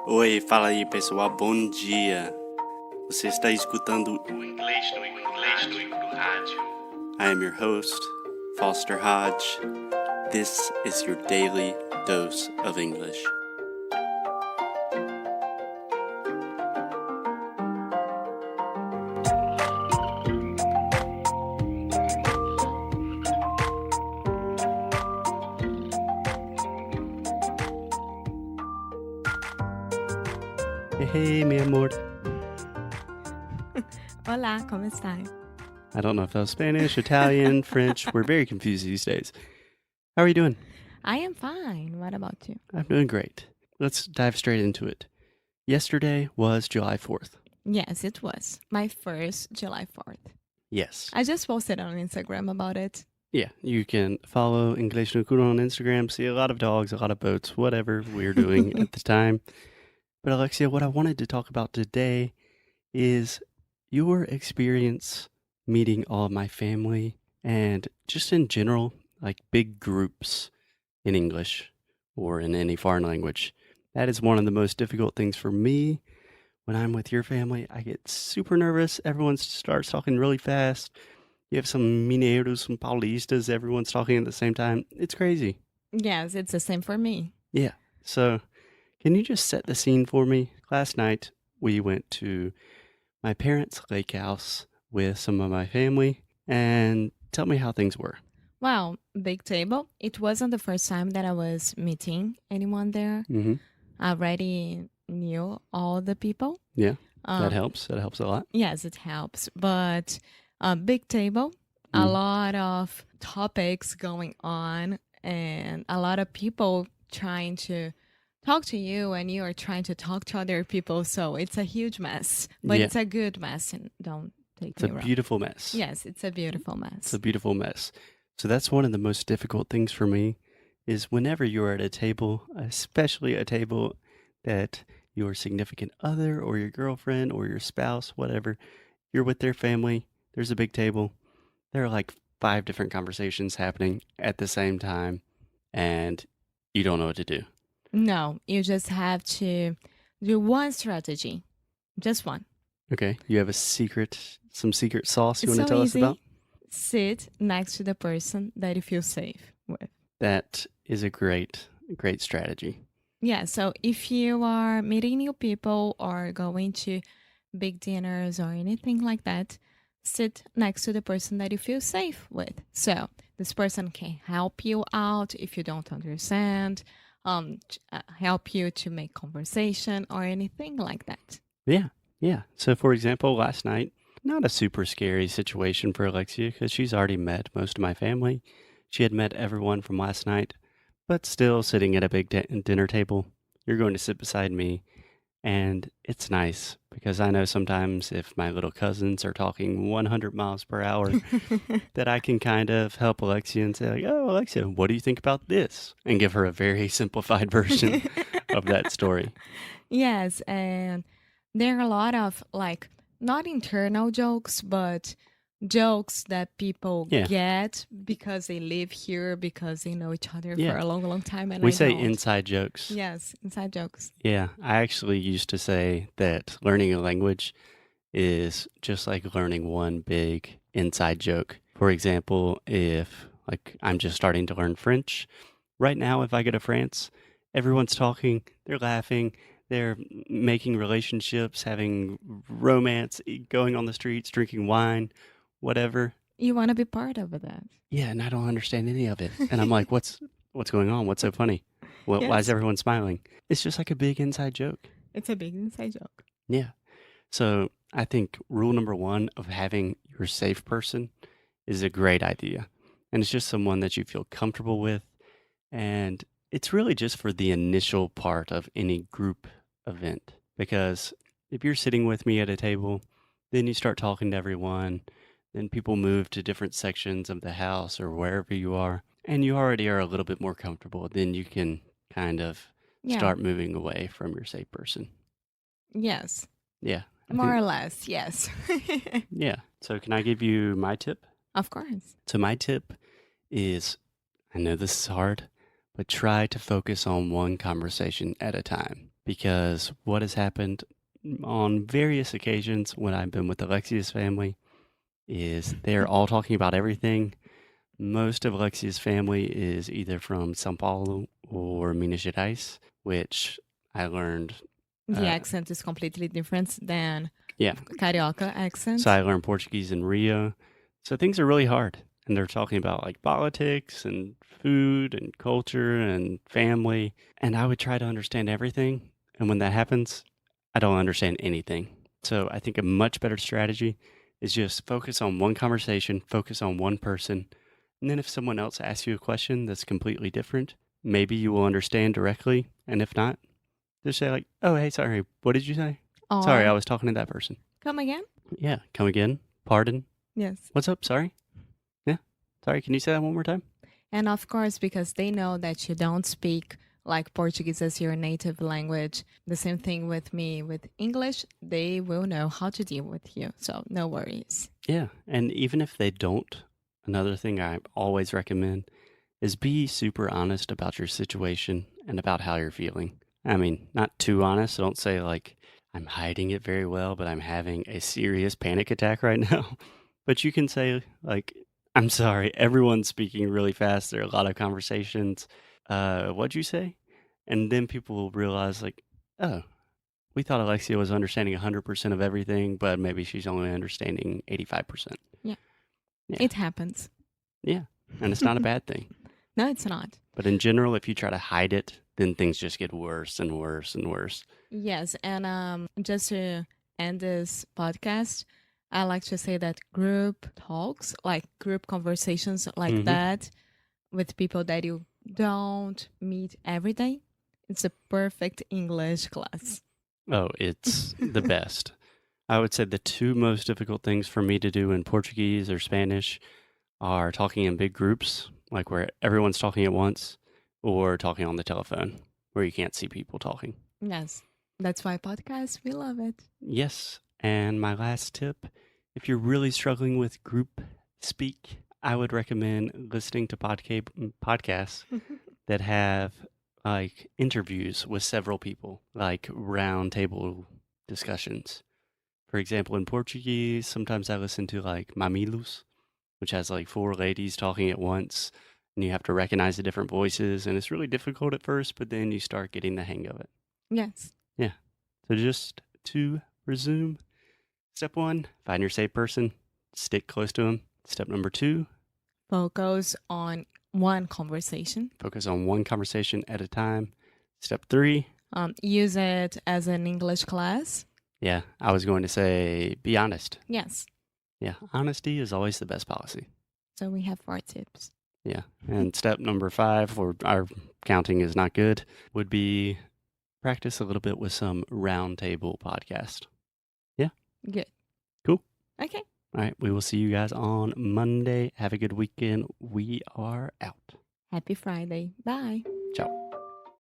Oi, fala aí pessoal, bom dia. Você está escutando o Inglês no rádio. I am your host, Foster Hodge. This is your daily dose of English. Hey, mi amor. Hola, ¿cómo está? I don't know if that was Spanish, Italian, French. We're very confused these days. How are you doing? I am fine. What about you? I'm doing great. Let's dive straight into it. Yesterday was July 4th. Yes, it was my first July 4th. Yes. I just posted on Instagram about it. Yeah, you can follow Inglês no on Instagram, see a lot of dogs, a lot of boats, whatever we're doing at the time. But Alexia, what I wanted to talk about today is your experience meeting all of my family and just in general, like big groups in English or in any foreign language. That is one of the most difficult things for me. When I'm with your family, I get super nervous. Everyone starts talking really fast. You have some mineiros, some paulistas, everyone's talking at the same time. It's crazy. Yes, it's the same for me. Yeah. So can you just set the scene for me? Last night, we went to my parents' lake house with some of my family, and tell me how things were. Well, big table. It wasn't the first time that I was meeting anyone there. Mm-hmm. I already knew all the people. Yeah, that helps. That helps a lot. Yes, it helps. But a big table, a lot of topics going on, and a lot of people trying to talk to you, and you are trying to talk to other people. So it's a huge mess, but Yeah. it's a good mess. And don't take It's me a wrong. beautiful mess. Yes, it's a beautiful mess. It's a beautiful mess. So that's one of the most difficult things for me is whenever you're at a table, especially a table that your significant other or your girlfriend or your spouse, whatever, you're with their family, there's a big table. There are like 5 different conversations happening at the same time, and you don't know what to do. No, you just have to do one strategy, just one. Okay, you have some secret sauce you It's want to so tell easy. us about? Sit next to the person that you feel safe with. That is a great strategy. Yeah, so if you are meeting new people or going to big dinners or anything like that, sit next to the person that you feel safe with. So this person can help you out if you don't understand, help you to make conversation or anything like that. Yeah. So, for example, last night, not a super scary situation for Alexia because she's already met most of my family. She had met everyone from last night, but still sitting at a big dinner table. You're going to sit beside me, and it's nice because I know sometimes if my little cousins are talking 100 miles per hour, that I can kind of help Alexia and say, like, oh, Alexia, what do you think about this? And give her a very simplified version of that story. Yes, and there are a lot of like not internal jokes, but jokes that people Yeah. get because they live here, because they know each other Yeah. for a long, long time. And We I say don't. inside jokes. Yes, inside jokes. Yeah, I actually used to say that learning a language is just like learning one big inside joke. For example, if like I'm just starting to learn French, right now if I go to France, everyone's talking, they're laughing, they're making relationships, having romance, going on the streets, drinking wine, whatever. You want to be part of that. Yeah, and I don't understand any of it. And I'm like, what's going on? What's so funny? Well, why is Yes. everyone smiling? It's just like a big inside joke. It's a big inside joke. Yeah. So I think rule number 1 of having your safe person is a great idea. And it's just someone that you feel comfortable with. And it's really just for the initial part of any group event. Because if you're sitting with me at a table, then you start talking to everyone, then people move to different sections of the house or wherever you are, and you already are a little bit more comfortable, then you can kind of Yeah. start moving away from your safe person. Yes. Yeah. I More think- or less. Yes. Yeah. So can I give you my tip? Of course. So my tip is, I know this is hard, but try to focus on one conversation at a time. because what has happened on various occasions when I've been with Alexia's family is they're all talking about everything. Most of Alexia's family is either from São Paulo or Minas Gerais, which I learned. The accent is completely different than Yeah. Carioca accent. So I learned Portuguese in Rio. So things are really hard. And they're talking about like politics and food and culture and family. And I would try to understand everything. And when that happens, I don't understand anything. So I think a much better strategy is just focus on one conversation, focus on one person. And then if someone else asks you a question that's completely different, maybe you will understand directly. And if not, just say like, oh, hey, sorry, what did you say? Sorry, I was talking to that person. Come again? Yeah, come again. Pardon. Yes. What's up? Sorry. Yeah. Sorry, can you say that one more time? And of course, because they know that you don't speak like Portuguese as your native language, the same thing with me with English, they will know how to deal with you. So no worries. Yeah. And even if they don't, another thing I always recommend is be super honest about your situation and about how you're feeling. I mean, not too honest. Don't say like, I'm hiding it very well, but I'm having a serious panic attack right now. But you can say like, I'm sorry, everyone's speaking really fast. There are a lot of conversations. What'd you say? And then people will realize like, oh, we thought Alexia was understanding 100% of everything, but maybe she's only understanding 85%. Yeah. Yeah. It happens. Yeah. And it's not a bad thing. No, it's not. But in general, if you try to hide it, then things just get worse and worse and worse. Yes. And just to end this podcast, I like to say that group talks, like group conversations like that with people that you don't meet every day, it's a perfect English class. Oh, it's the best. I would say the two most difficult things for me to do in Portuguese or Spanish are talking in big groups, like where everyone's talking at once, or talking on the telephone, where you can't see people talking. Yes. That's why podcasts, we love it. Yes. And my last tip, if you're really struggling with group speak, I would recommend listening to podcasts that have like interviews with several people, like round table discussions. For example, in Portuguese, sometimes I listen to like Mamilos, which has like four ladies talking at once, and you have to recognize the different voices, and it's really difficult at first, but then you start getting the hang of it. Yes. Yeah. So just to resume, step 1, find your safe person, stick close to them. Step number 2, Focus on one conversation. focus on one conversation at a time. Step 3, Use it as an English class. yeah, I was going to say be honest. Yes. Yeah, honesty is always the best policy. So we have 4 tips. Yeah. And step number 5, or our counting is not good, would be practice a little bit with some round table podcast. Yeah. Good. Cool. Okay. All right. We will see you guys on Monday. Have a good weekend. We are out. Happy Friday. Bye. Ciao.